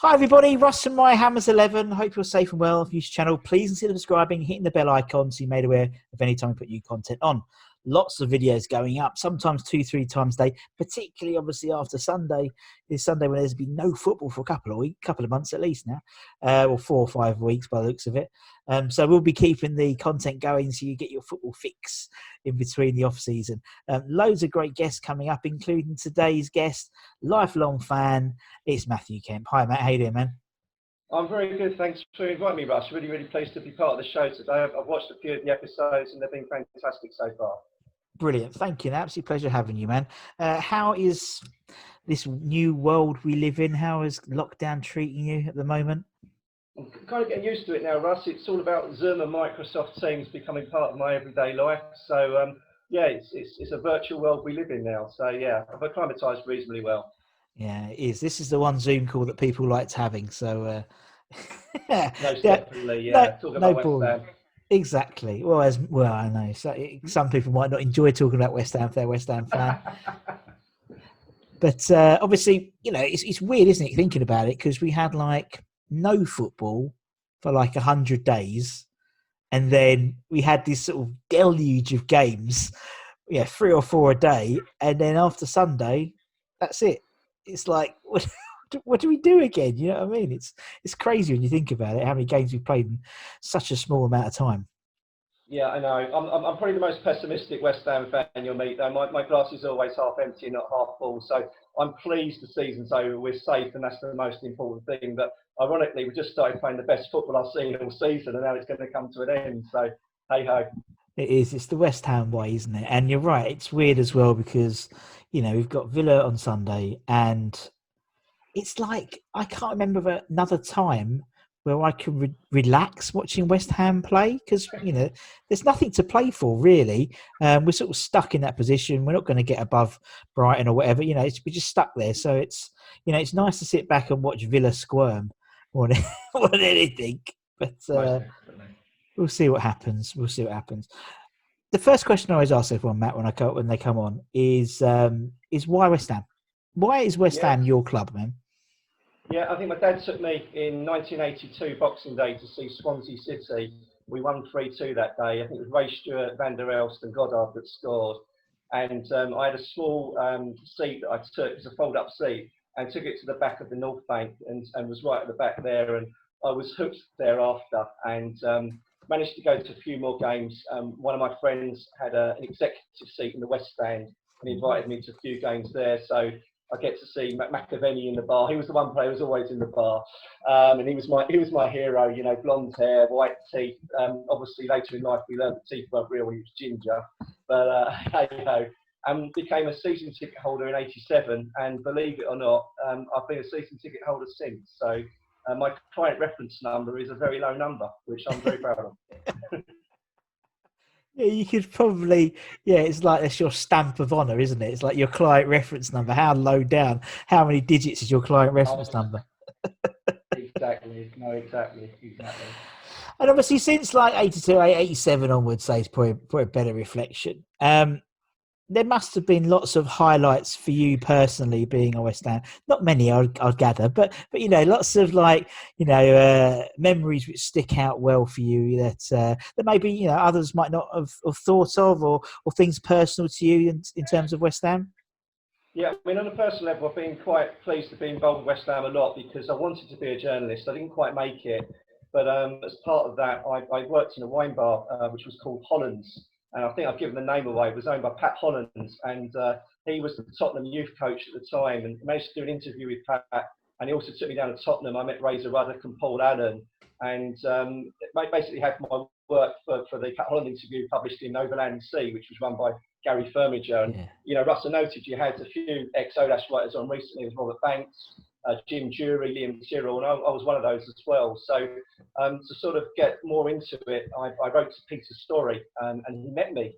Hi everybody, Russ from My Hammers 11. Hope you're safe and well. If you're new to the channel, please consider subscribing, hitting the bell icon so you're made aware of any time we put new content on. Lots of videos going up, sometimes 2-3 times a day, particularly obviously after Sunday. This Sunday when there's been no football for a couple of months at least now, or 4 or 5 weeks by the looks of it. So we'll be keeping the content going so you get your football fix in between the off season. Loads of great guests coming up, including today's guest, lifelong fan. It's Matt Kemp. Hi Matt, how you doing, man? I'm very good. Thanks for inviting me, Russ. Really, really pleased to be part of the show today. I've watched a few of the episodes and they've been fantastic so far. Brilliant. Thank you. An absolute pleasure having you, man. How is this new world we live in? How is lockdown treating you at the moment? I'm kind of getting used to it now, Russ. It's all about Zoom and Microsoft Teams becoming part of my everyday life. So, yeah, it's a virtual world we live in now. So, yeah, I've acclimatised reasonably well. Yeah, it is. This is the one Zoom call that people liked having. So, Most definitely, yeah. Talk no about West boring. Ham. Exactly. Well, I know. So, some people might not enjoy talking about West Ham if they're a West Ham fan. But obviously, it's weird, isn't it, thinking about it? Because we had like no football for like 100 days. And then we had this sort of deluge of games, 3 or 4 a day. And then after Sunday, that's it. It's like, what do we do again? You know what I mean? It's crazy when you think about it, how many games we've played in such a small amount of time. Yeah, I know. I'm probably the most pessimistic West Ham fan you'll meet, though. My glass is always half empty, not half full. So I'm pleased the season's over. We're safe, and that's the most important thing. But ironically, we just started playing the best football I've seen all season, and now it's going to come to an end. So, hey ho. It is. It's the West Ham way, isn't it? And you're right. It's weird as well because, we've got Villa on Sunday, and it's like I can't remember another time where I can relax watching West Ham play because there's nothing to play for really. We're sort of stuck in that position. We're not going to get above Brighton or whatever. We're just stuck there. So it's nice to sit back and watch Villa squirm more than, more than anything. But we'll see what happens. The first question I always ask everyone, Matt, when they come on is why West Ham? Why is West Ham your club, man? Yeah, I think my dad took me in 1982 Boxing Day to see Swansea City. We won 3-2 that day. I think it was Ray Stewart, Van der Elst and Goddard that scored. And I had a small seat that I took, it was a fold-up seat, and took it to the back of the North Bank and was right at the back there. And I was hooked thereafter and managed to go to a few more games. One of my friends had an executive seat in the West Stand and invited me to a few games there. So I get to see McAvenny in the bar. He was the one player who was always in the bar, and he was my hero. Blonde hair, white teeth. Obviously, later in life, we learned that teeth weren't real. He was ginger, but hey ho. And became a season ticket holder in '87, and believe it or not, I've been a season ticket holder since. So my client reference number is a very low number, which I'm very proud of. Yeah, you could probably, it's like that's your stamp of honor, isn't it? It's like your client reference number. How low down, how many digits is your client reference number? Exactly. No, exactly. And obviously, since like 82, 87 onwards, say, for a better reflection, there must have been lots of highlights for you personally being a West Ham. Not many, I'd gather, but lots of memories which stick out well for you that maybe others might not have thought of, or things personal to you in terms of West Ham. Yeah, I mean, on a personal level, I've been quite pleased to be involved with West Ham a lot because I wanted to be a journalist. I didn't quite make it, but as part of that, I worked in a wine bar which was called Hollands. And I think I've given the name away. It was owned by Pat Hollands, and he was the Tottenham youth coach at the time. And managed to do an interview with Pat, and he also took me down to Tottenham. I met Razor Ruddock and Paul Allen, and basically had my work for the Pat Holland interview published in Overland Sea, which was run by Gary Firminger. And Russell noted you had a few ex-ODAS writers on recently, with Robert Banks, Jim Jury, Liam Tyrrell, and I was one of those as well. So to sort of get more into it, I wrote to Peter Story, and he met me,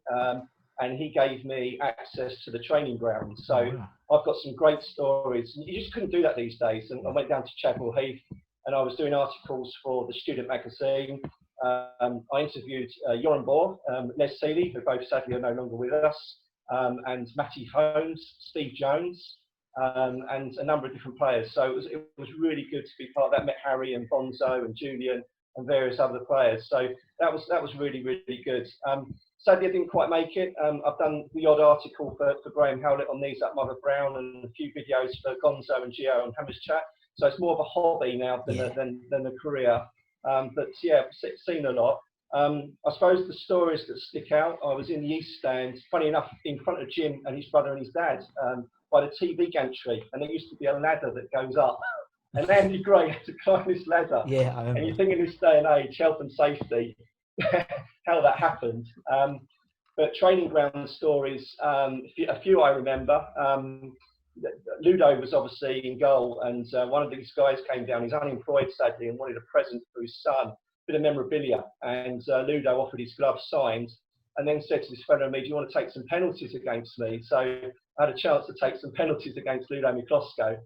and he gave me access to the training ground. So I've got some great stories. You just couldn't do that these days. And I went down to Chapel Heath, and I was doing articles for the Student magazine. I interviewed Joran Bohr, Les Seeley, who both sadly are no longer with us, and Matty Holmes, Steve Jones. and a number of different players. So it was really good to be part of that. Met Harry and Bonzo and Julian and various other players. So that was really, really good. Sadly, I didn't quite make it. I've done the odd article for Graham Howlett on Knees Up Mother Brown and a few videos for Gonzo and Gio on Hammers Chat. So it's more of a hobby now than a career. But yeah, seen a lot. I suppose the stories that stick out, I was in the East Stand, funny enough, in front of Jim and his brother and his dad, by the TV gantry. And there used to be a ladder that goes up. And Andy Gray had to climb this ladder. Yeah, I remember. And you think in this day and age, health and safety, how that happened. But training ground stories, a few I remember. Ludo was obviously in goal, and one of these guys came down. He's unemployed, sadly, and wanted a present for his son, bit of memorabilia. And Ludo offered his gloves signed, and then said to this fellow and me, "Do you want to take some penalties against me?" So I had a chance to take some penalties against Ludo Miklosko.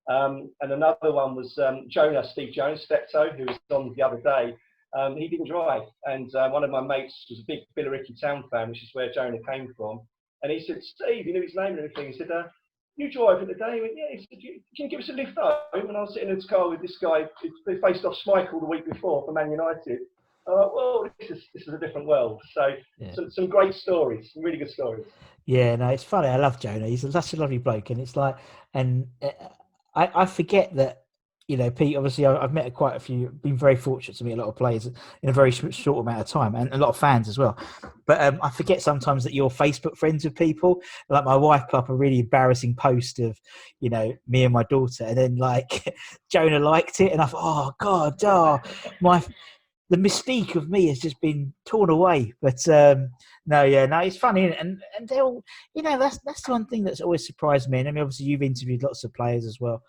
And another one was Steve Jones, Steptoe, who was on the other day. He didn't drive, and one of my mates was a big Billericay Town fan, which is where Jonah came from. And he said, "Steve," he knew his name and everything. He said, "You drive in the day?" He went, "Yeah." He said, "Can you give us a lift home?" And I was sitting in his car with this guy who faced off Schmeichel the week before for Man United. Well, this is a different world. So yeah. some great stories, some really good stories. Yeah, no, it's funny. I love Jonah. He's such a lovely bloke, and it's like, and I forget that, you know, Pete, obviously I've met quite a few, been very fortunate to meet a lot of players in a very short amount of time, and a lot of fans as well. But I forget sometimes that you're Facebook friends with people. Like my wife put up a really embarrassing post of, you know, me and my daughter, and then like Jonah liked it, and I thought, oh God, the mystique of me has just been torn away. But no, it's funny, and they'll, you know, that's the one thing that's always surprised me. And I mean, obviously you've interviewed lots of players as well.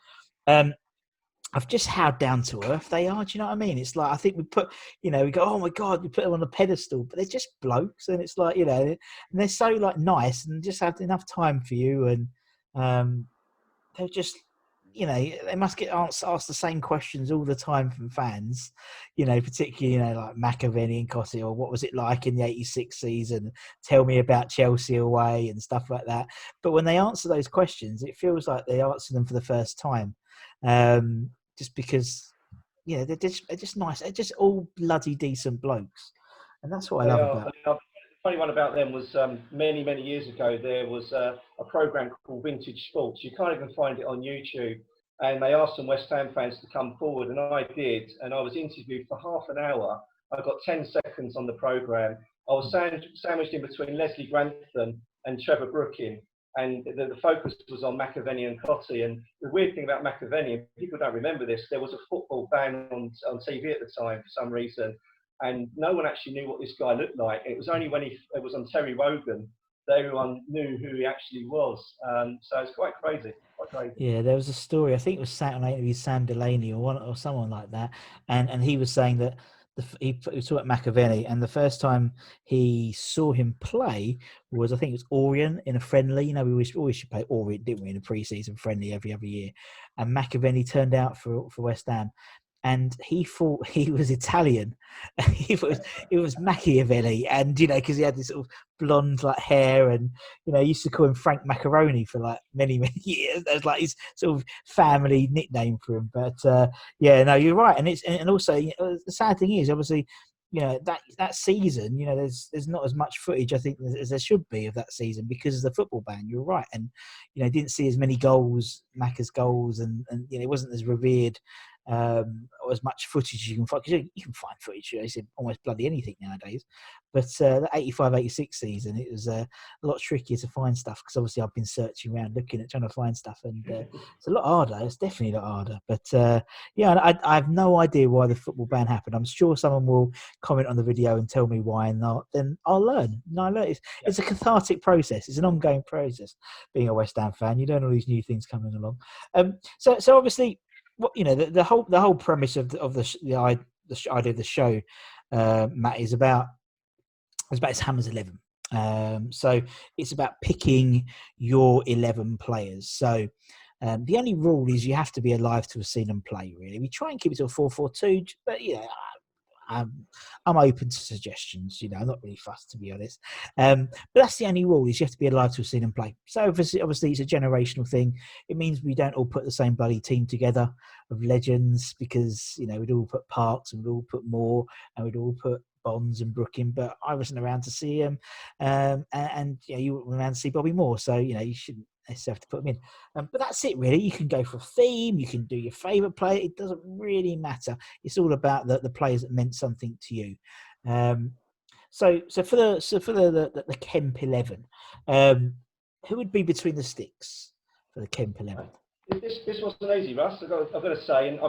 Of just how down to earth they are. Do you know what I mean? It's like, I think we go, oh my God, we put them on a pedestal, but they're just blokes, and it's like, you know, and they're so like nice and just have enough time for you, and they're just, you know, they must get asked the same questions all the time from fans, you know, particularly, you know, like McAvenny and Cossie, or what was it like in the 86 season? Tell me about Chelsea away and stuff like that. But when they answer those questions, it feels like they answer them for the first time. Just because, you know, they're just nice. They're just all bloody decent blokes. And that's what I love about them. The funny one about them was many years ago, there was a programme called Vintage Sports. You can't even find it on YouTube. And they asked some West Ham fans to come forward, and I did. And I was interviewed for half an hour. I got 10 seconds on the programme. I was sandwiched in between Leslie Grantham and Trevor Brooking. And the focus was on McAvenny and Cotty. And the weird thing about McAvenny, people don't remember this, there was a football ban on TV at the time for some reason. And no one actually knew what this guy looked like. It was only when it was on Terry Wogan that everyone knew who he actually was. So it's quite crazy. Yeah, there was a story. I think it was Sam Delaney or someone like that, and he was saying that he saw at McAvenny, and the first time he saw him play was, I think it was Orient in a friendly. You know, we always should play Orient, didn't we, in a pre-season friendly every other year? And McAvenny turned out for West Ham. And he thought he was Italian. He thought it was Machiavelli, and you know, because he had this sort of blonde like hair, and you know, he used to call him Frank Macaroni for like many years. That was like his sort of family nickname for him. But yeah, no, you're right, and also, you know, the sad thing is, obviously, you know, that season, you know, there's not as much footage, I think, as there should be of that season because of the football ban. You're right, and you know, didn't see as many goals, Macca's goals, and you know, it wasn't as revered. Or as much footage as you can find, because you can find footage, you know, it's almost bloody anything nowadays. But the 85-86 season, it was a lot trickier to find stuff, because obviously I've been searching around, trying to find stuff, and it's a lot harder. It's definitely a lot harder. But yeah, I have no idea why the football ban happened. I'm sure someone will comment on the video and tell me why, and then I'll learn. It's a cathartic process. It's an ongoing process. Being a West Ham fan, you learn all these new things coming along. So obviously, what, you know, the whole premise of the idea of the show, Matt, is about his Hammers 11. So it's about picking your 11 players. So the only rule is you have to be alive to have seen them play. Really, we try and keep it to a 4-4-2, but you know, I'm open to suggestions. I'm not really fussed, to be honest. But that's the only rule: is you have to be alive to have seen them play. So obviously, it's a generational thing. It means we don't all put the same bloody team together of legends, because we'd all put Parks and we'd all put Moore and we'd all put Bonds and Brook in, but I wasn't around to see him, and you weren't around to see Bobby Moore, so you shouldn't necessarily have to put him in. But that's it, really. You can go for a theme, you can do your favourite player. It doesn't really matter. It's all about the players that meant something to you. So for the Kemp 11, who would be between the sticks for the Kemp 11? This wasn't easy, Russ. I've got to say, and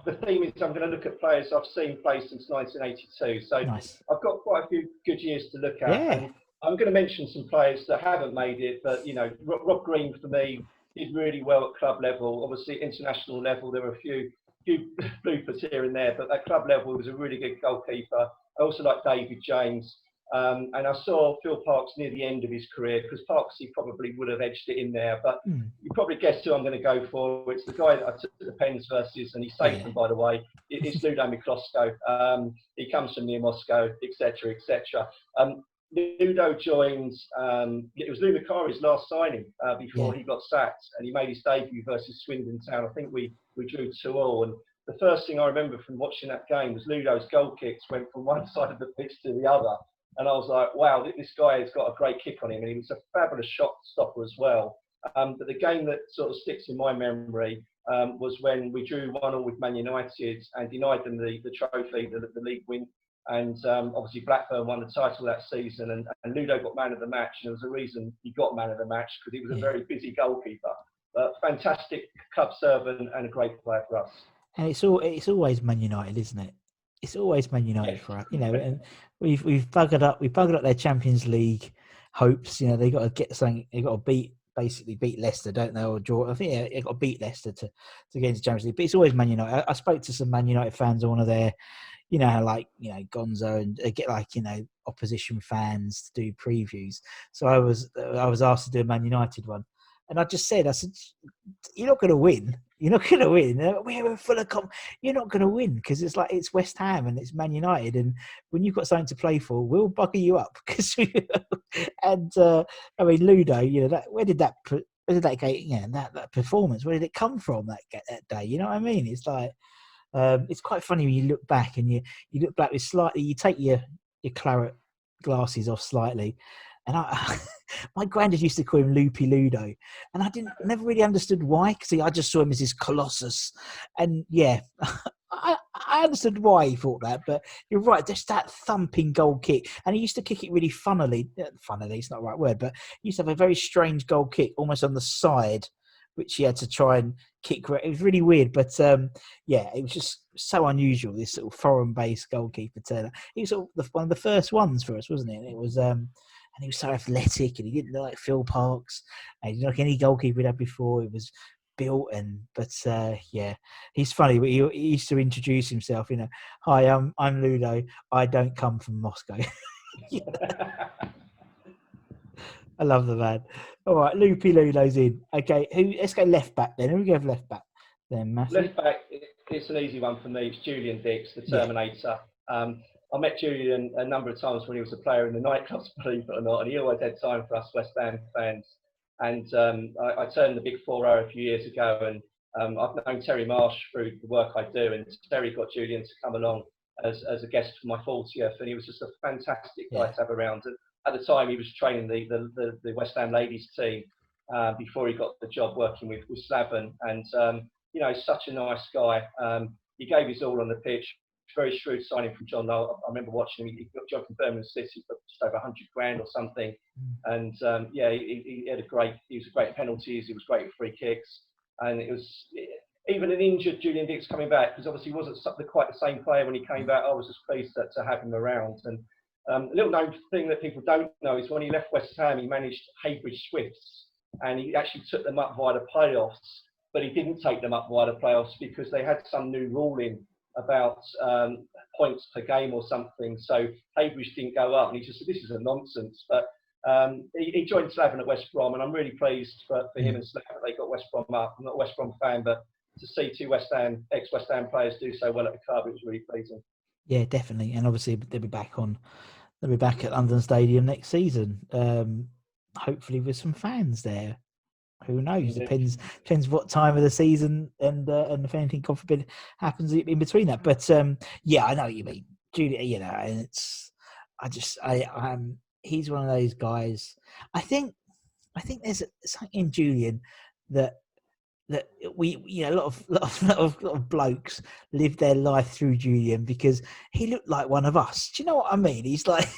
the theme is I'm going to look at players I've seen play since 1982. So Nice. I've got quite a few good years to look at, Yeah. and I'm going to mention some players that haven't made it. But Rob Green for me did really well at club level. Obviously, international level, there were a few bloopers here and there, but at club level, he was a really good goalkeeper. I also like David James. And I saw Phil Parkes near the end of his career, because Parkes, he probably would have edged it in there. But you probably guessed who I'm going to go for. It's the guy that I took the Pens versus, and he saved them, by the way. It's Ludo Miklosko. He comes from near Moscow, etc., etc. Ludo joined, it was Lou Macari's last signing before he got sacked, and he made his debut versus Swindon Town. I think we drew 2-2. And the first thing I remember from watching that game was Ludo's goal kicks went from one side of the pitch to the other. And I was like, wow, this guy has got a great kick on him. And he was a fabulous shot stopper as well. But the game that sort of sticks in my memory was when we drew 1-1 with Man United and denied them the trophy, the league win. And obviously Blackburn won the title that season. And Ludo got man of the match. And there was a reason he got man of the match, because he was a very busy goalkeeper. Fantastic club servant and a great player for us. And it's always Man United, isn't it? It's always Man United for us, and we've buggered up their Champions League hopes. They got to get something. They got to basically beat Leicester, don't they, or draw? I think they got to beat Leicester to get into Champions League. But it's always Man United. I spoke to some Man United fans on one of their, Gonzo, and they get opposition fans to do previews. So I was asked to do a Man United one, and I said, you're not going to win. You're not going to win. We're full of You're not going to win, because it's West Ham and it's Man United, and when you've got something to play for, we'll bugger you up. And I mean, Ludo, where did that that performance? Where did it come from that day? You know what I mean? It's like it's quite funny when you look back and you look back with slightly. You take your claret glasses off slightly. And my granddad used to call him Loopy Ludo, and I never really understood why. Because I just saw him as this colossus, and I understood why he thought that. But you're right, just that thumping goal kick, and he used to kick it really funnily. Funnily, it's not the right word, but he used to have a very strange goal kick, almost on the side, which he had to try and kick. It was really weird, but it was just so unusual. This sort of foreign-based goalkeeper turner. He was one of the first ones for us, wasn't it? And it was. And he was so athletic, and he didn't look like Phil Parkes. And he didn't look like any goalkeeper he'd had before. He was built, he's funny. But he used to introduce himself. Hi, I'm Ludo. I don't come from Moscow. I love the man. All right, Loopy Ludo's in. Okay, let's go left back then. Who we go for left back then, Matthew? Left back, it's an easy one for me. It's Julian Dix, the Terminator. I met Julian a number of times when he was a player in the nightclubs, believe it or not, and he always had time for us West Ham fans. And I turned the Big 4-0 a few years ago, and I've known Terry Marsh through the work I do, and Terry got Julian to come along as a guest for my 40th, and he was just a fantastic guy to have around. And at the time, he was training the West Ham ladies team before he got the job working with Slaven, and such a nice guy. He gave his all on the pitch. Very shrewd signing from John Lowell. I remember watching him. He got job from Birmingham City for just over 100 grand or something. And he was great at penalties. He was great at free kicks. And it was even an injured Julian Dix coming back, because obviously he wasn't quite the same player when he came back. I was just pleased to have him around. And a little known thing that people don't know is when he left West Ham, he managed Heybridge Swifts, and he actually took them up via the playoffs. But he didn't take them up via the playoffs because they had some new ruling about points per game or something. So Heybridge didn't go up, and he just said, this is a nonsense. But he joined Slaven at West Brom, and I'm really pleased for him and Slaven that they got West Brom up. I'm not a West Brom fan, but to see two ex-West Ham players do so well at the club, it was really pleasing. Yeah, definitely. And obviously they'll be back on. They'll be back at London Stadium next season. Hopefully with some fans there. Who knows? Indeed. Depends what time of the season and if anything, God forbid, happens in between that. But yeah, I know what you mean, Julia. You know, and it's he's one of those guys. I think there's something in Julian that we a lot of blokes live their life through Julian because he looked like one of us. Do you know what I mean? He's like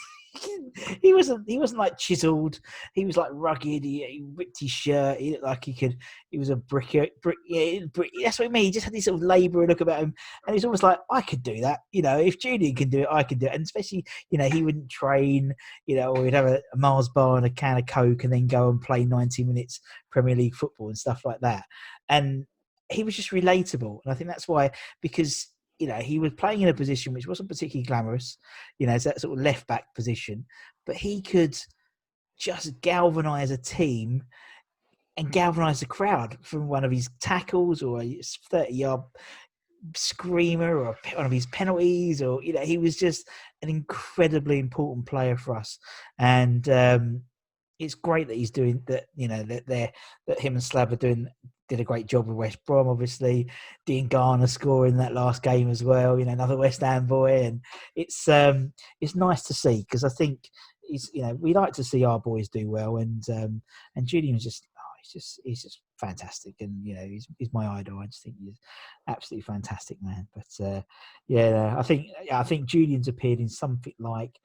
he wasn't like chiseled. He was like rugged. He ripped his shirt. He looked like he was a brick. Yeah, that's what I mean. He just had this sort of labourer look about him, and he's almost like I could do that. You know, if Julian can do it, I can do it. And especially, he wouldn't train. Or he'd have a Mars bar and a can of Coke, and then go and play 90 minutes Premier League football and stuff like that. And he was just relatable, and I think that's why, because he was playing in a position which wasn't particularly glamorous, it's that sort of left back position, but he could just galvanise a team and galvanise the crowd from one of his tackles or a 30-yard screamer or one of his penalties, or he was just an incredibly important player for us. And it's great that he's doing that. That him and Slab did a great job with West Brom. Obviously, Dean Garner scoring that last game as well. Another West Ham boy, and it's nice to see, because I think we like to see our boys do well, and Julian's just he's just fantastic, and he's my idol. I just think he's absolutely fantastic, man. But yeah, I think Julian's appeared in something like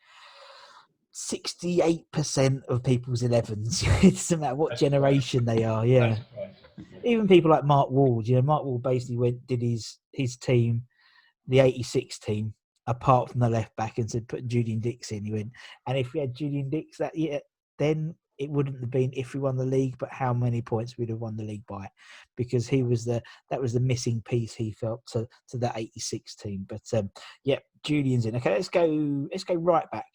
68% of people's 11s. It doesn't matter what generation they are. Yeah, even people like Mark Ward. Mark Ward basically did his team, the '86 team, apart from the left back, and said put Julian Dix in. He went, and if we had Julian Dix that year, then it wouldn't have been if we won the league, but how many points we'd have won the league by, because that was the missing piece, he felt, to that '86 team. But yeah, Julian's in. Okay, let's go right back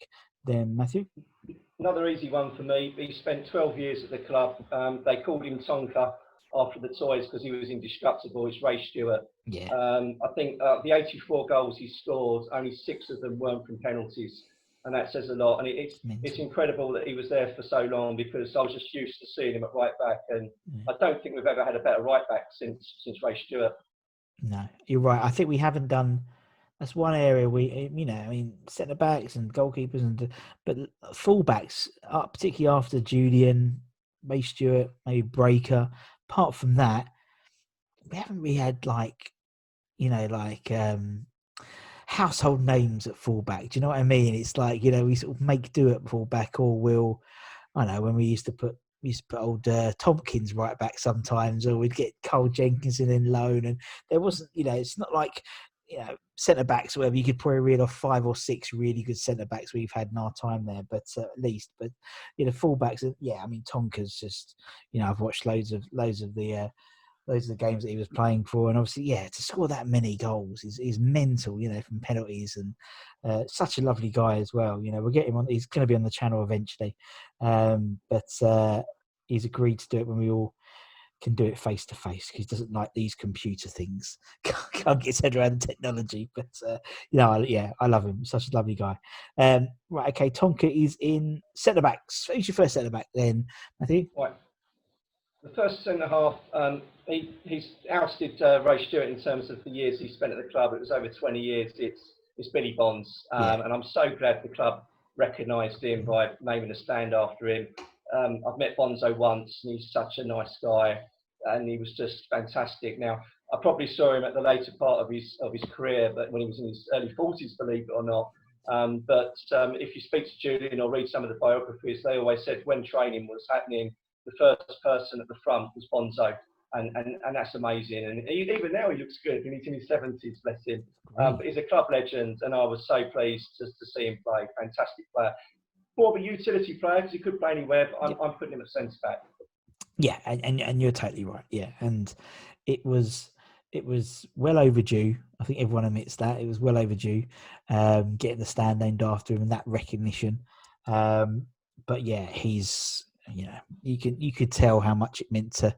then, Matthew. Another easy one for me. He spent 12 years at the club. They called him Tonka after the toys because he was indestructible. It's Ray Stewart. Yeah, I think the 84 goals he scored, only 6 of them weren't from penalties, and that says a lot. And it's incredible that he was there for so long, because I was just used to seeing him at right back, and I don't think we've ever had a better right back since Ray Stewart. No, you're right. I think we haven't done. That's one area centre backs and goalkeepers, but fullbacks, particularly after Julian, Ray Stewart, maybe Breaker. Apart from that, we haven't really had household names at fullback. Do you know what I mean? It's like, we sort of make do at fullback, or I know when we used to put old Tompkins right back sometimes, or we'd get Cole Jenkinson in loan, and there wasn't, it's not like, centre backs or whatever. You could probably reel off 5 or 6 really good centre backs we've had in our time there, but at least, but fullbacks, yeah. I mean, Tonka's just, I've watched loads of the games that he was playing for, and obviously, yeah, to score that many goals is mental, from penalties, and such a lovely guy as well. We'll get him on. He's going to be on the channel eventually, but he's agreed to do it when we all can do it face to face, because he doesn't like these computer things. Can't get his head around the technology, but I love him. Such a lovely guy. Right, okay, Tonka is in centre backs. Who's your first centre back then, Matthew? Right. The first centre half, he's ousted Ray Stewart in terms of the years he spent at the club. It was over 20 years. It's Billy Bonds, and I'm so glad the club recognised him by naming a stand after him. I've met Bonzo once, and he's such a nice guy, and he was just fantastic. Now, I probably saw him at the later part of his career, but when he was in his early 40s, believe it or not. But if you speak to Julian or read some of the biographies, they always said when training was happening, the first person at the front was Bonzo, and that's amazing. And even now he looks good, and he's in his 70s, bless him. But he's a club legend, and I was so pleased just to see him play. Fantastic player. More of a utility player, because he could play anywhere, but I'm putting him at centre back. Yeah, and you're totally right. Yeah, and it was well overdue. I think everyone admits that it was well overdue, getting the stand named after him and that recognition. But yeah, he's you could tell how much it meant to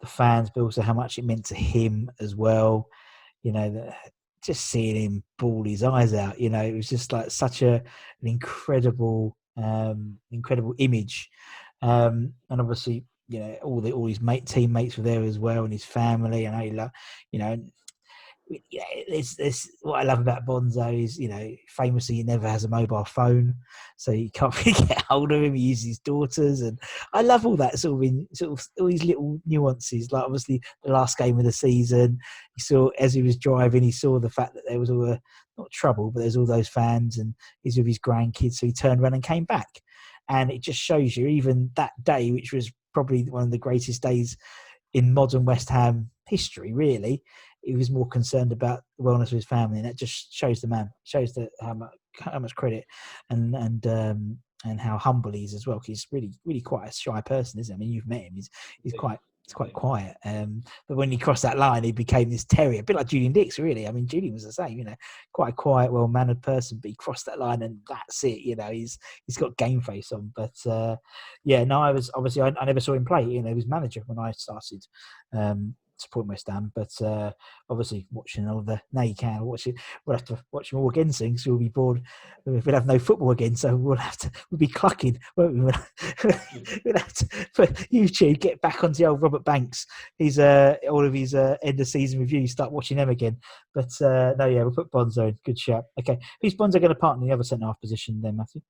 the fans, but also how much it meant to him as well. just seeing him bawl his eyes out, it was just like such an incredible, incredible image. And obviously, all his teammates were there as well, and his family, and you know, there's what I love about Bonzo is, famously he never has a mobile phone, so you can't really get hold of him. He uses his daughters, and I love all that sort of all these little nuances. Like obviously the last game of the season, he saw as he was driving, he saw the fact that there was all not trouble, but there's all those fans, and he's with his grandkids, so he turned around and came back, and it just shows you even that day, which was probably one of the greatest days in modern West Ham history, really. He was more concerned about the wellness of his family, and that just shows the man, shows how much credit and how humble he is as well. Cause he's really, really quite a shy person, isn't he? I mean, you've met him. He's quite quiet. But when he crossed that line, he became this terrier, a bit like Julian Dix, really. I mean, Julian was the same, quite a quiet, well-mannered person, but he crossed that line and that's it. He's got game face on. But I never saw him play. He was manager when I started. Support West Ham, but obviously watching all the now you can watch it. We'll have to watch them all again soon, so we'll be bored. We'll have no football again, so we'll be clucking. Won't we? We'll have to put YouTube, get back onto the old Robert Banks. He's all of his end of season reviews. Start watching them again. But we'll put Bonzo in. Good shout. Okay, who's Bonzo going to partner in the other centre half position then, Matthew?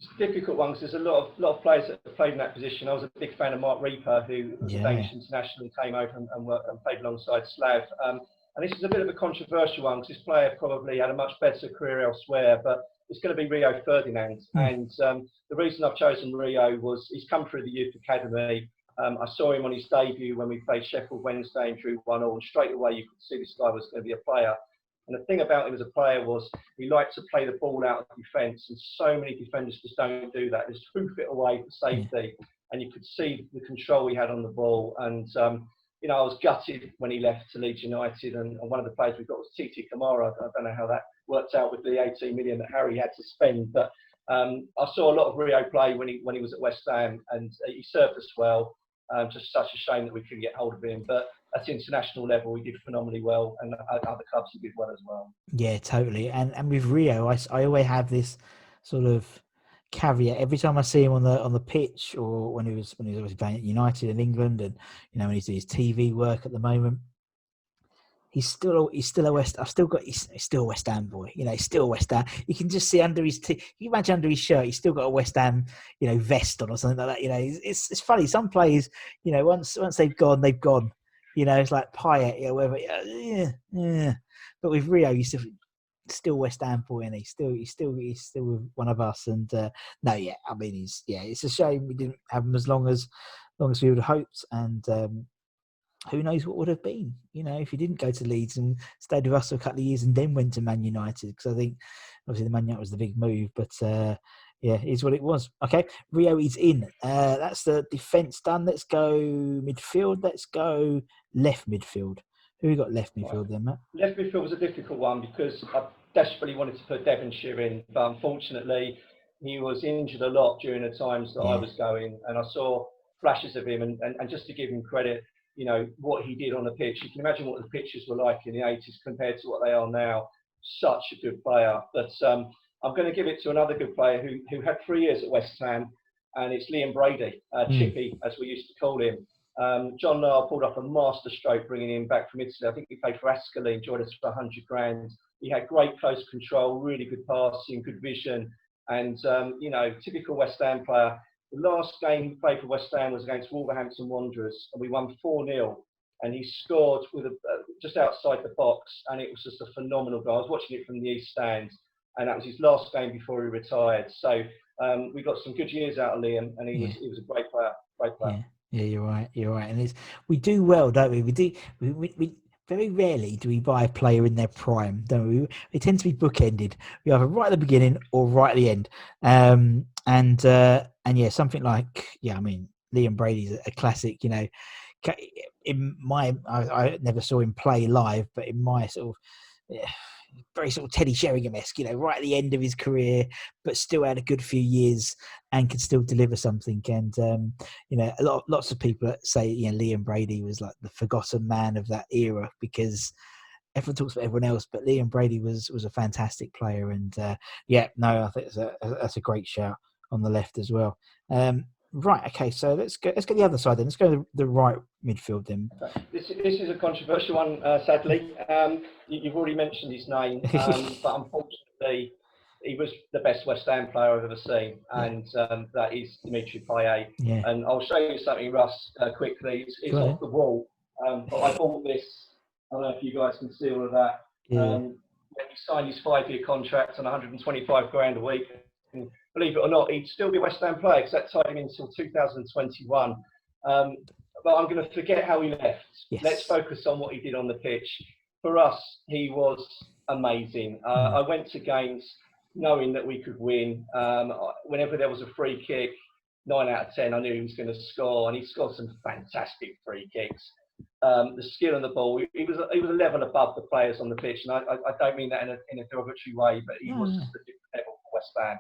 It's a difficult one because there's a lot of players that have played in that position. I was a big fan of Mark Reaper, who was a Danish international and came over and worked and played alongside Slav. And this is a bit of a controversial one because this player probably had a much better career elsewhere, but it's going to be Rio Ferdinand. And the reason I've chosen Rio was he's come through the youth academy. I saw him on his debut when we played Sheffield Wednesday and drew 1-1, and straight away you could see this guy was going to be a player. And the thing about him as a player was he liked to play the ball out of defence, and so many defenders just don't do that. Just hoof it away for safety, and you could see the control he had on the ball. And I was gutted when he left to Leeds United, and one of the players we got was Titi Kamara. I don't know how that worked out with the 18 million that Harry had to spend, but I saw a lot of Rio play when he was at West Ham, and he served us well. Just such a shame that we couldn't get hold of him, but at international level, he did phenomenally well, and other clubs he did well as well. Yeah, totally. And with Rio, I always have this sort of caveat every time I see him on the pitch, or when he was obviously playing at United in England, and when he's doing his TV work at the moment. He's still a West. I've still got. He's still a West Ham boy. He's still West Ham. You can just see under his. You imagine under his shirt, he's still got a West Ham, vest on or something like that. It's funny. Some players, once they've gone, they've gone. It's like Payet, whatever. Yeah. But with Rio, he's still West Ham boy, and he's still with one of us. And it's a shame we didn't have him as long as we would have hoped. And who knows what would have been, if he didn't go to Leeds and stayed with us for a couple of years and then went to Man United, because I think obviously the Man United was the big move, but it is what it was. Okay, Rio is in. That's the defence done. Let's go midfield. Let's go left midfield. Who got left midfield then, Matt? Left midfield was a difficult one because I desperately wanted to put Devonshire in, but unfortunately he was injured a lot during the times that I was going, and I saw flashes of him, and just to give him credit, what he did on the pitch. You can imagine what the pitches were like in the 80s compared to what they are now. Such a good player. But I'm going to give it to another good player who had 3 years at West Ham, and it's Liam Brady, Chippy, as we used to call him. John Niall pulled off a master stroke bringing him back from Italy. I think he played for Ascoli, joined us for 100 grand. He had great close control, really good passing, good vision, and typical West Ham player. The last game he played for West Ham was against Wolverhampton Wanderers, and we won 4-0. And he scored with just outside the box, and it was just a phenomenal goal. I was watching it from the East Stand, and that was his last game before he retired. So we got some good years out of Liam, and he was a great player. Great player. Yeah, you're right. And we do well, don't we? We very rarely do we buy a player in their prime, don't we? They tend to be bookended. We either right at the beginning or right at the end. Something like Liam Brady's a classic. I never saw him play live, but in my sort of very sort of Teddy Sheringham-esque, right at the end of his career, but still had a good few years and could still deliver something. And lots of people say Liam Brady was like the forgotten man of that era because everyone talks about everyone else, but Liam Brady was a fantastic player, and I think that's a great shout on the left as well. Right, okay, so let's go the other side then. Let's go to the right midfield then. This is a controversial one, sadly. You've already mentioned his name, but unfortunately, he was the best West Ham player I've ever seen, and that is Dimitri Payet. Yeah. And I'll show you something, Russ, quickly. It's off the wall, but I bought this. I don't know if you guys can see all of that. Yeah. When he signed his 5-year contract on 125 grand a week, and believe it or not, he'd still be a West Ham player because that tied him until 2021. But I'm going to forget how he left. Yes. Let's focus on what he did on the pitch. For us, he was amazing. I went to games knowing that we could win. Whenever there was a free kick, 9 out of 10, I knew he was going to score, and he scored some fantastic free kicks. The skill on the ball, he was a level above the players on the pitch, and I don't mean that in a derogatory way, but he was just a different level for West Ham.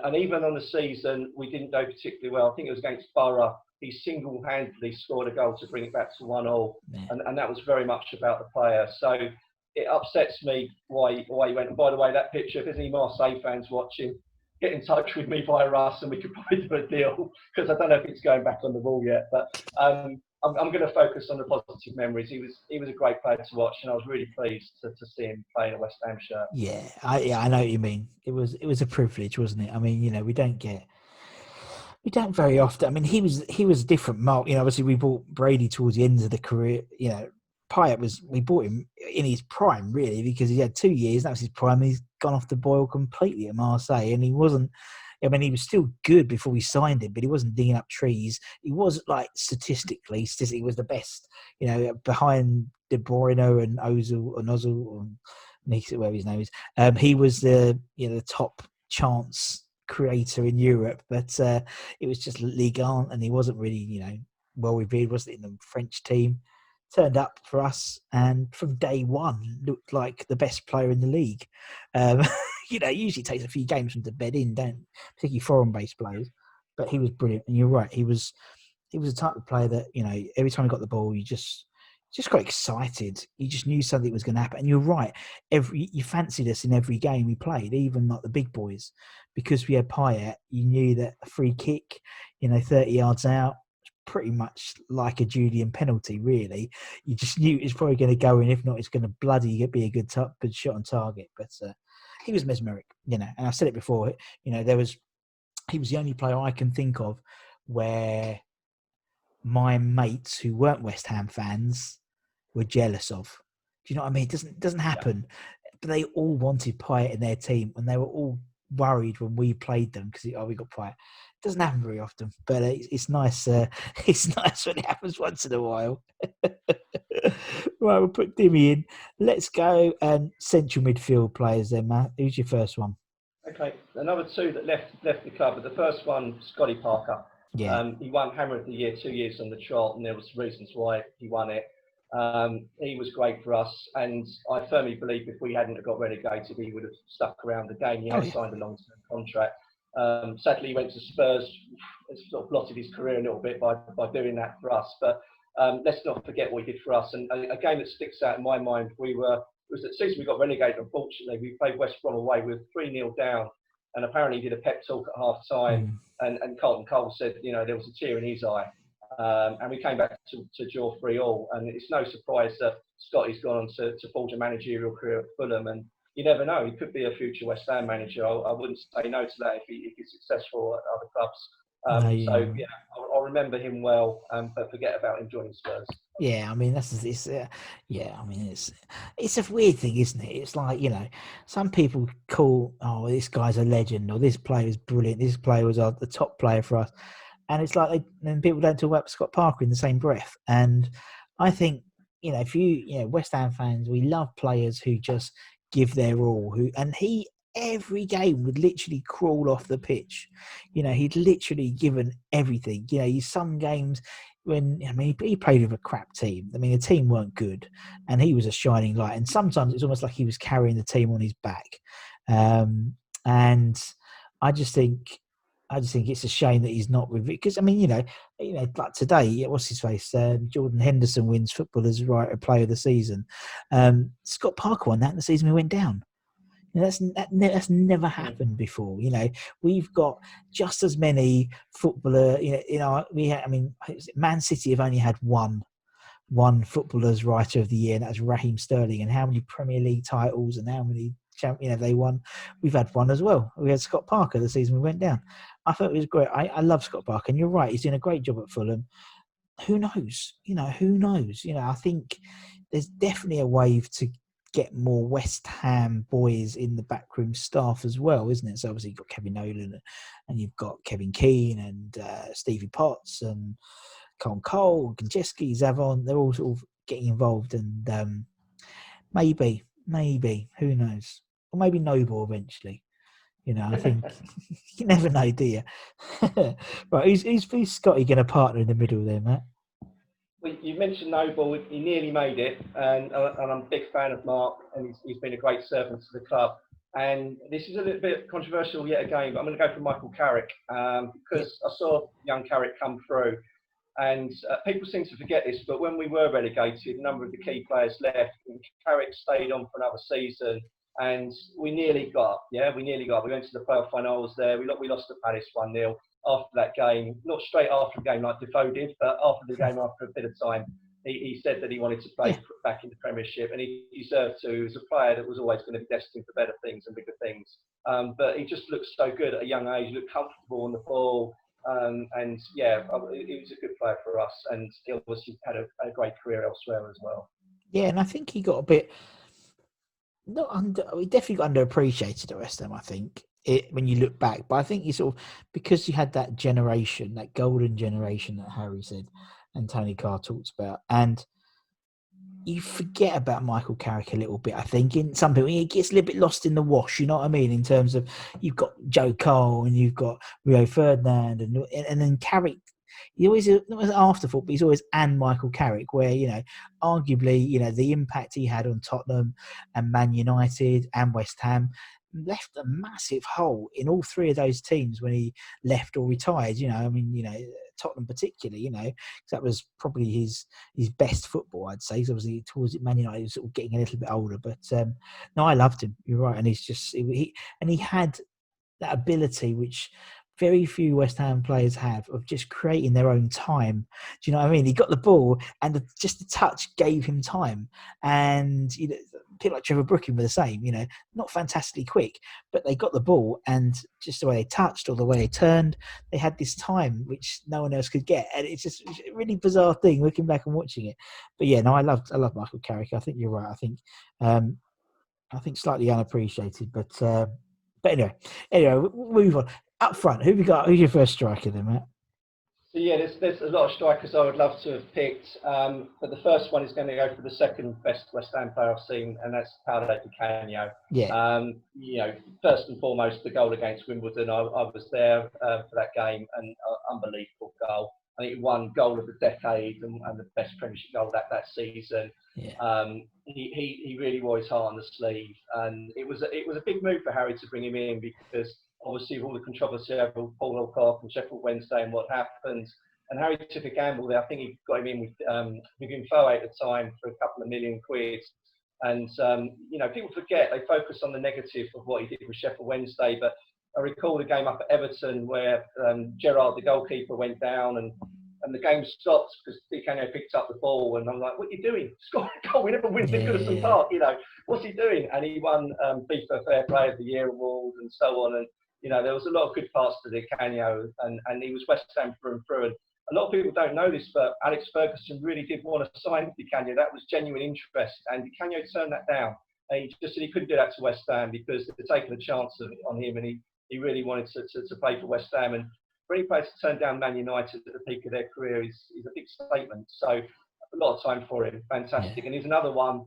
And even on the season, we didn't go particularly well. I think it was against Borough. He single-handedly scored a goal to bring it back to 1-1, and that was very much about the player. So it upsets me why he went. And by the way, that picture, if there's any Marseille fans watching, get in touch with me via us, and we could probably do a deal, because I don't know if it's going back on the wall yet. But I'm going to focus on the positive memories. He was a great player to watch, and I was really pleased to see him play in a West Ham shirt. Yeah, I know what you mean. It was a privilege, wasn't it? I mean, we don't very often. I mean, he was different. Mark, obviously we bought Brady towards the end of the career. Payet we bought him in his prime, really, because he had 2 years. That was his prime. He's gone off the boil completely at Marseille, and he wasn't. I mean, he was still good before we signed him, but he wasn't digging up trees. He was, like, statistically, he was the best, behind De Bruyne and Ozil, or whatever his name is. He was the top chance creator in Europe, but it was just Ligue 1, and he wasn't really, well revered, wasn't in the French team. Turned up for us, and from day one looked like the best player in the league. It usually takes a few games from to bed in, particularly foreign-based players. But he was brilliant, and you're right. He was the type of player that every time he got the ball, you just got excited. You just knew something was going to happen. And you're right. You fancied us in every game we played, even like the big boys, because we had Payet. You knew that a free kick, 30 yards out, pretty much like a Julian penalty, really. You just knew it's probably going to go in. If not, it's going to bloody be a good shot on target. But he was mesmeric, and I said it before. He was the only player I can think of where my mates who weren't West Ham fans were jealous of. Do you know what I mean? It doesn't happen. Yeah. But they all wanted Payet in their team, and they were all worried when we played them because we got Payet. It doesn't happen very often, but it's nice. It's nice when it happens once in a while. Right, we'll put Dimmy in. Let's go central midfield players then, Matt. Who's your first one? Okay, another two that left the club, but the first one, Scotty Parker. Yeah. He won Hammer of the Year 2 years on the trot, and there was reasons why he won it. He was great for us, and I firmly believe if we hadn't got relegated, he would have stuck around the game. He has signed a long-term contract. Sadly, he went to Spurs. It's sort of blotted his career a little bit by doing that for us. But let's not forget what he did for us. And a game that sticks out in my mind, it was the season we got relegated. Unfortunately, we played West Brom away. We were 3-0 down, and apparently he did a pep talk at half time. And Carlton Cole said, there was a tear in his eye. And we came back to draw 3-3. And it's no surprise that Scotty's gone on to forge a managerial career at Fulham. And you never know, he could be a future West Ham manager. I wouldn't say no to that if he's successful at other clubs. I'll remember him well, but forget about him joining Spurs. Yeah, I mean it's a weird thing, isn't it? It's like some people call, this guy's a legend, or this player is brilliant. This player was the top player for us, and it's like then people don't talk about Scott Parker in the same breath. And I think if West Ham fans, we love players who just give their all. He every game would literally crawl off the pitch. He'd literally given everything. Some games when he played with a crap team. The team weren't good, and he was a shining light. And sometimes it's almost like he was carrying the team on his back. And I just think I just think it's a shame that he's not with it because I mean, like today, what's his face? Jordan Henderson wins Footballers' Right Player of the Season. Scott Parker won that in the season we went down. That's never Mm. happened before. We've got just as many footballer. I mean, Man City have only had one footballer's writer of the year, and that's Raheem Sterling. And how many Premier League titles and how many they won? We've had one as well. We had Scott Parker the season we went down. I thought it was great. I love Scott Parker, and you're right. He's doing a great job at Fulham. Who knows? Who knows? I think there's definitely a wave to get more West Ham boys in the backroom staff as well, isn't it? So obviously you've got Kevin Nolan and you've got Kevin Keane and Stevie Potts and Cole, Konchesky, Zavon. They're all sort of getting involved, and maybe, who knows? Or maybe Noble eventually. I think you never know, do you? Right, who's Scotty going to partner in the middle there, Matt? Well, you mentioned Noble. He nearly made it, and I'm a big fan of Mark, and he's been a great servant to the club. And this is a little bit controversial yet again, but I'm going to go for Michael Carrick Yeah, because I saw young Carrick come through. And people seem to forget this, but when we were relegated, a number of the key players left, and Carrick stayed on for another season, and we nearly got up. Yeah, we nearly got up. We went to the playoff finals there. We lost to Palace 1-0 after that game. Not straight after the game like Defoe did, but after the game, after a bit of time, he said that he wanted to play yeah, back in the Premiership, and he deserved to. He was a player that was always going to be destined for better things and bigger things. But he just looked so good at a young age. He looked comfortable on the ball. And yeah, he was a good player for us, and he obviously had a great career elsewhere as well. yeah. And I think he got a bit not under. He definitely got underappreciated at West Ham. I think when you look back, but I think you sort of because you had that generation, that golden generation that Harry said, and Tony Carr talks about, and you forget about Michael Carrick a little bit. I think in some people he gets a little bit lost in the wash. You know what I mean? In terms of you've got Joe Cole and you've got Rio Ferdinand and then Carrick. He always not as an afterthought, but he's always and Michael Carrick, where arguably the impact he had on Tottenham and Man United and West Ham left a massive hole in all three of those teams when he left or retired. Tottenham particularly. That was probably his best football, I'd say. Obviously, towards Man United, he was sort of getting a little bit older. But no, I loved him. You're right, and he had that ability which very few West Ham players have of just creating their own time. Do you know what I mean? He got the ball, and just the touch gave him time. And people like Trevor Brooking were the same. Not fantastically quick, but they got the ball, and just the way they touched or the way they turned, they had this time which no one else could get. And it's just a really bizarre thing looking back and watching it. But yeah, no, I love Michael Carrick. I think you're right. I think slightly unappreciated, but anyway, we'll move on. Up front, who have you got? Who's your first striker then, Matt? So yeah, there's a lot of strikers I would love to have picked, but the first one is going to go for the second best West Ham player I've seen, and that's Paulo Di Canio. Yeah, First and foremost, the goal against Wimbledon. I was there for that game, and unbelievable goal. I think he won goal of the decade and the best Premiership goal that season. yeah, He really wore his heart on the sleeve, and it was a big move for Harry to bring him in because obviously with all the controversy over Paul Alcock and Sheffield Wednesday and what happened, and Harry took a gamble there. I think he got him in with Wigan Foe at the time for a couple of £1 million. And people forget, they focus on the negative of what he did with Sheffield Wednesday, but I recall the game up at Everton where Gerrard, the goalkeeper, went down and the game stopped because Di Canio picked up the ball, and I'm like, "What are you doing? Score a goal! We never win at Goodison yeah, Park, What's he doing?" And he won FIFA Fair Play of the Year award and so on. And there was a lot of good parts to Di Canio, and he was West Ham through and through. And a lot of people don't know this, but Alex Ferguson really did want to sign Di Canio. That was genuine interest, and Di Canio turned that down. And he just said he couldn't do that to West Ham because they'd taken a chance on him, and he really wanted to play for West Ham. And for any player to turn down Man United at the peak of their career is a big statement. So a lot of time for him. Fantastic. yeah. And he's another one.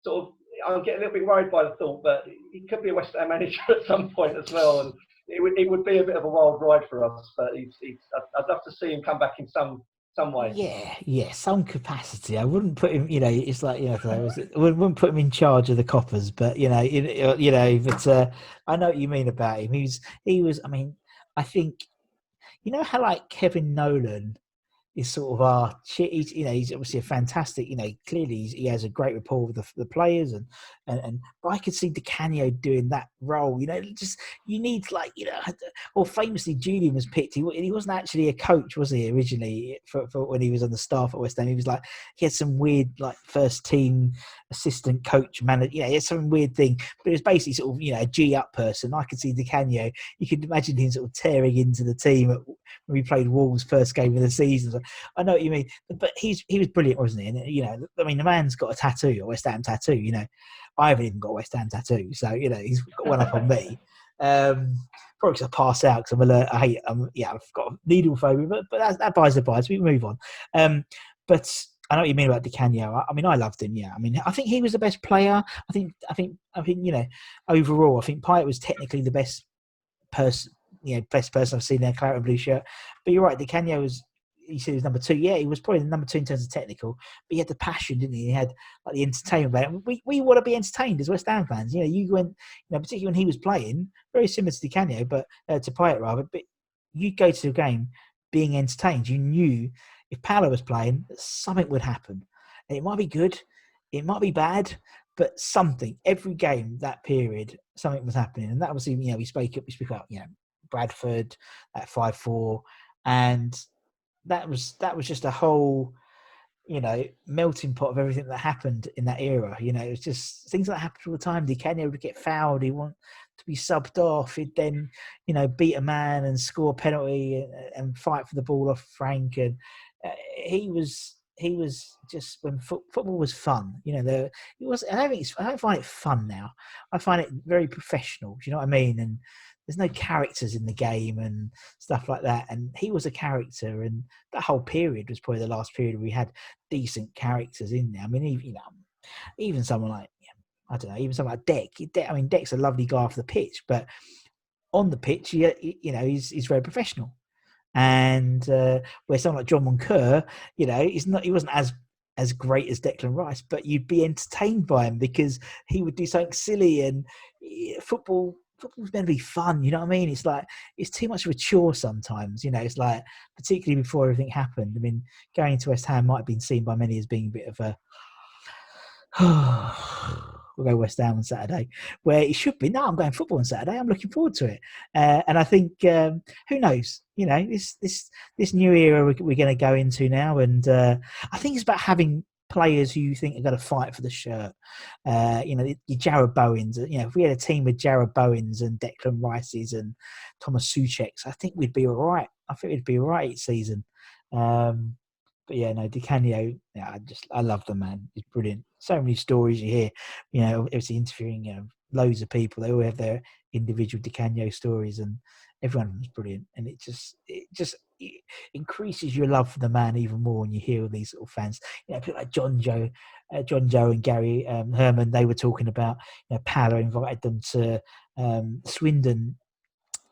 Sort of, I'm getting a little bit worried by the thought, but he could be a West Ham manager at some point as well. And it would be a bit of a wild ride for us. But I'd love to see him come back in some way. Yeah, some capacity. I wouldn't put him. It's like I wouldn't put him in charge of the coppers, but But I know what you mean about him. He was. I mean, I think You know how like Kevin Nolan is sort of our he's, he's obviously a fantastic, clearly he has a great rapport with the players, and but I could see Di Canio doing that role. Just you need like or famously Julian was picked. He wasn't actually a coach, was he, originally for when he was on the staff at West Ham? He was like he had some weird like first team assistant coach manager. He had some weird thing, but it was basically sort of a G up person. I could see Di Canio. You could imagine him sort of tearing into the team when we played Wolves' first game of the season. So I know what you mean, but he was brilliant, wasn't he? And I mean, the man's got a tattoo, a West Ham tattoo. I haven't even got a West Ham tattoo, so he's got one up on me. Probably because I pass out because I'm alert. I've got needle phobia, but that buys the buys. We move on. But I know what you mean about Di Canio. I mean, I loved him. Yeah, I mean, I think he was the best player. Overall, I think Pyatt was technically the best person. Best person I've seen in a claret and blue shirt. But you're right, Di Canio was. You said he was number two. Yeah, he was probably the number two in terms of technical, but he had the passion, didn't he? He had like the entertainment about it. We want to be entertained as West Ham fans. You went, particularly when he was playing, very similar to Di Canio, but to Pyatt rather. But you go to a game being entertained. You knew if Paolo was playing, something would happen. And it might be good, it might be bad, but something. Every game that period, something was happening, and that was we spoke about Bradford at 5-4, and that was just a whole melting pot of everything that happened in that era. It was just things that happened all the time. Di Canio would get fouled, he'd want to be subbed off, he'd then beat a man and score a penalty and fight for the ball off Frank, and he was just when football was fun. It was. I don't find it fun now. I find it very professional. Do you know what I mean? And there's no characters in the game and stuff like that. And he was a character, and that whole period was probably the last period we had decent characters in there. I mean, even someone like I don't know, even someone like Deck. I mean, Deck's a lovely guy off the pitch, but on the pitch, he's very professional. And where someone like John Moncur, he wasn't as great as Declan Rice, but you'd be entertained by him because he would do something silly. And football's meant to be fun, you know what I mean? It's like it's too much of a chore sometimes. It's like, particularly before everything happened. I mean, going to West Ham might have been seen by many as being a bit of a we'll go West Ham on Saturday, where it should be. No, I'm going football on Saturday. I'm looking forward to it, and I think who knows? This new era we're going to go into now, and I think it's about having players who you think are going to fight for the shirt. Your Jarrod Bowens. If we had a team with Jarrod Bowens and Declan Rice's and Thomas Souček's, I think we'd be all right. I think we'd be all right each season. But yeah, no, Di Canio, I love the man. He's brilliant. So many stories you hear, obviously interviewing, loads of people. They all have their individual Di Canio stories, and every one of them's brilliant. And it increases your love for the man even more when you hear all these sort of fans. People like John Joe and Gary Herman. They were talking about, Paolo invited them to Swindon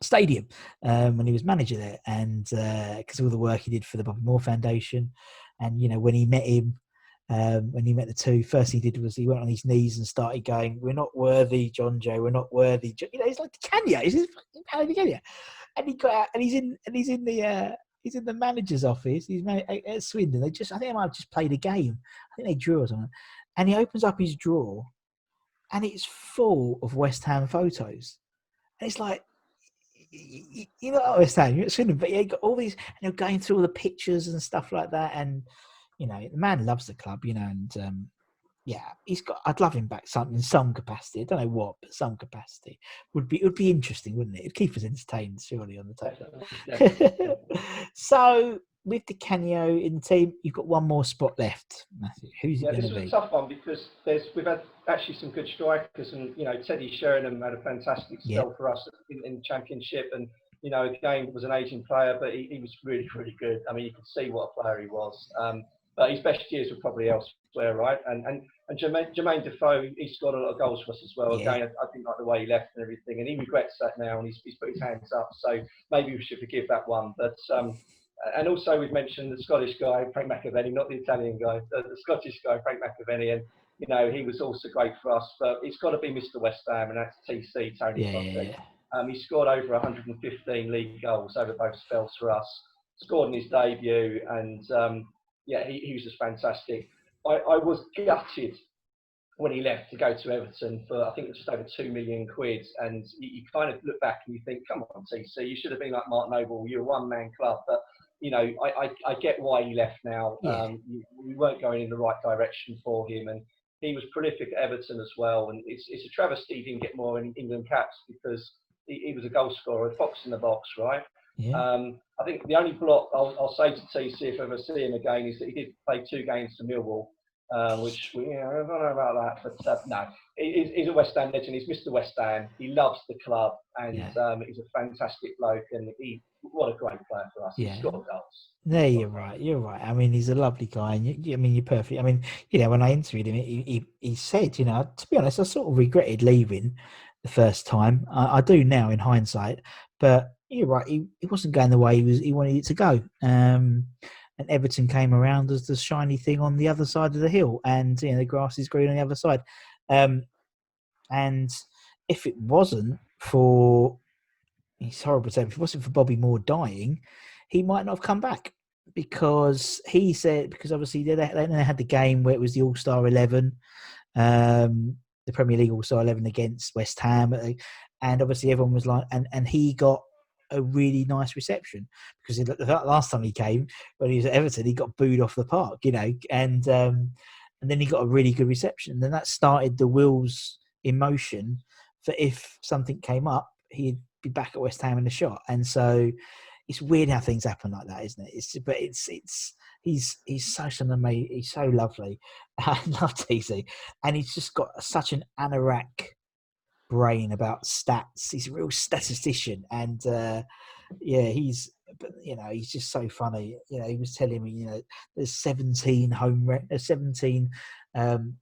Stadium when he was manager there, and because of all the work he did for the Bobby Moore Foundation. And when he met him, when he met the two, first he did was he went on his knees and started going, "We're not worthy, John Joe. We're not worthy." He's like Kenya. He's Di Canio, and he got out, and he's in the manager's office. He's at Swindon. I think they might have just played a game. I think they drew or something. And he opens up his drawer, and it's full of West Ham photos. And it's like, what I was saying, you're at Swindon, but yeah, got all these, and you're going through all the pictures and stuff like that. And, the man loves the club, and I'd love him back in some capacity. I don't know what, but some capacity would be interesting, wouldn't it? It'd keep us entertained, surely, on the table. So, with Di Canio in the team, you've got one more spot left, Matthew. Who's it going to be? This was a tough one because we've had actually some good strikers, and Teddy Sheringham had a fantastic spell for us in the Championship, and again was an aging player, but he was really, really good. I mean, you could see what a player he was. But his best years were probably elsewhere, right? And Jermaine Defoe, he scored a lot of goals for us as well. Yeah. Again, I think like the way he left and everything, and he regrets that now, and he's put his hands up. So maybe we should forgive that one. But and also we've mentioned the Scottish guy, Frank McAvenny, not the Italian guy, the Scottish guy, Frank McAvenny, and he was also great for us. But it's got to be Mr. West Ham, and that's TC, Tony Crosby. He scored over 115 league goals over both spells for us. Scored in his debut, and yeah, he was just fantastic. I was gutted when he left to go to Everton for, I think, just over £2 million. And you kind of look back and you think, come on, TC, you should have been like Mark Noble. You're a one-man club. But, I get why he left now. Yeah. We weren't going in the right direction for him. And he was prolific at Everton as well. And it's a travesty he didn't get more in England caps, because he was a goal scorer, a fox in the box, right? Yeah. I think the only block I'll say to TC if I ever see him again is that he did play 2 games to Millwall. Which I don't know about that, but no, he's a West Ham legend. He's Mr. West Ham. He loves the club, and Yeah. he's a fantastic bloke. And what a great player for us. Yeah. He scored goals. No, you're right. You're right. I mean, he's a lovely guy, and I mean, you're perfect. I mean, when I interviewed him, he said, to be honest, I sort of regretted leaving the first time. I do now in hindsight, but you're right. He wasn't going the way he wanted it to go. And Everton came around as the shiny thing on the other side of the hill, and the grass is green on the other side. And if it wasn't for, it's horrible to say, if it wasn't for Bobby Moore dying, he might not have come back, because he said, because obviously they had the game where it was the All-Star 11, the Premier League All-Star 11 against West Ham, and obviously everyone was like, and he got a really nice reception, because the last time he came, when he was at Everton, he got booed off the park, and then he got a really good reception. And then that started the wheels in motion for, if something came up, he'd be back at West Ham in a shot. And so it's weird how things happen like that, isn't it? He's such an amazing, he's so lovely. I love TC, and he's just got such an anorak brain about stats. He's a real statistician, and he's just so funny. He was telling me, there's 17 17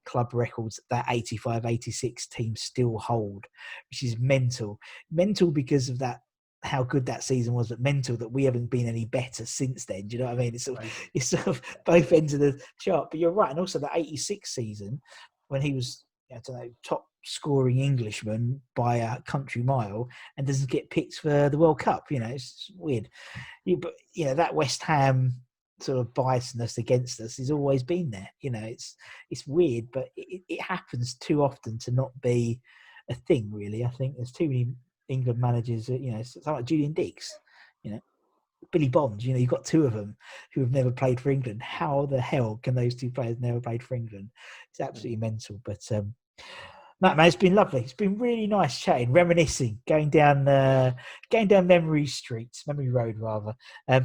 club records that 85-86 teams still hold, which is mental because of that, how good that season was, but mental that we haven't been any better since then. Do you know what I mean? It's sort of both ends of the chart. But you're right, and also the 86 season, when he was, top scoring Englishman by a country mile, and doesn't get picked for the World Cup. It's weird. But that West Ham sort of biasness against us has always been there. It's weird, but it happens too often to not be a thing, really. I think there's too many England managers, something like Julian Diggs, Billy Bonds, you've got 2 of them who have never played for England. How the hell can those 2 players never played for England? It's absolutely mental. But Matt, man, it's been lovely. It's been really nice chatting, reminiscing, going down memory road rather.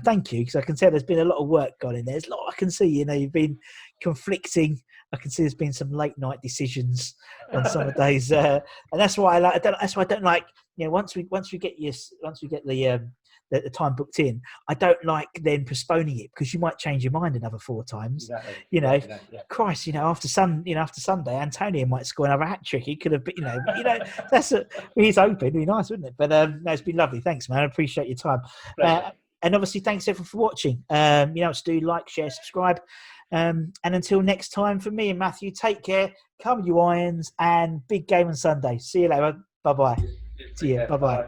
Thank you, because I can tell there's been a lot of work gone in there. There's a lot I can see. You've been conflicting. I can see there's been some late night decisions on some of days, and that's why that's why I don't like. Once we get the time booked in, I don't like then postponing it, because you might change your mind another 4 times. Exactly. Christ, after Sunday, Antonio might score another hat trick. He could have been, that's he's open. It'd be nice, wouldn't it? But no, it's been lovely. Thanks, man. I appreciate your time. And obviously, thanks everyone for watching. To do, like, share, subscribe. And until next time, for me and Matthew, take care. Come you Irons, and big game on Sunday. See you later. Bye bye. See you. Bye bye.